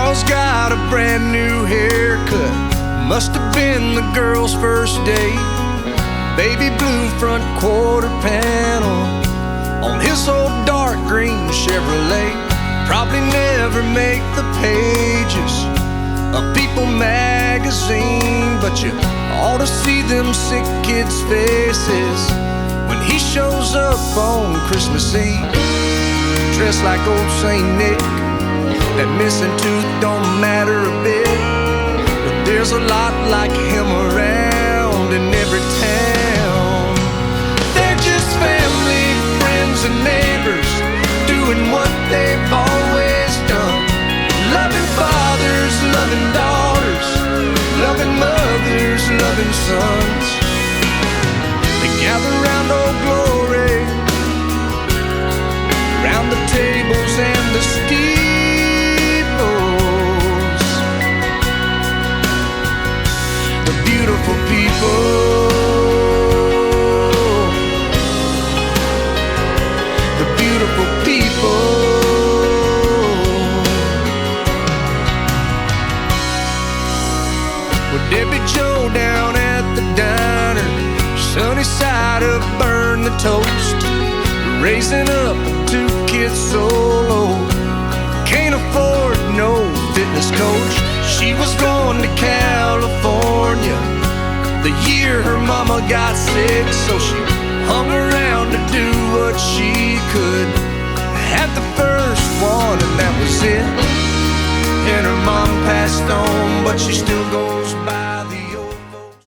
Girl's got a brand new haircut, must have been the girl's first date. Baby blue front quarter panel on his old dark green Chevrolet. Probably never make the pages of People magazine, but you ought to see them sick kids' faces when he shows up on Christmas Eve, dressed like old Saint Nick. That missing tooth don't matter a bit, but there's a lot like him around in every town. They're just family, friends, and neighbors, doing what they've always done. Loving fathers, loving daughters, loving mothers, loving sons. They gather round Old Glory, round the tables and the steeples. The beautiful people, the beautiful people. Well, Debbie Joe down at the diner, sunny side up, burn the toast. Raising up 2 kids solo, can't afford no fitness coach. She was going to California the year her mama got sick, so she hung around to do what she could. Had the first one and that was it.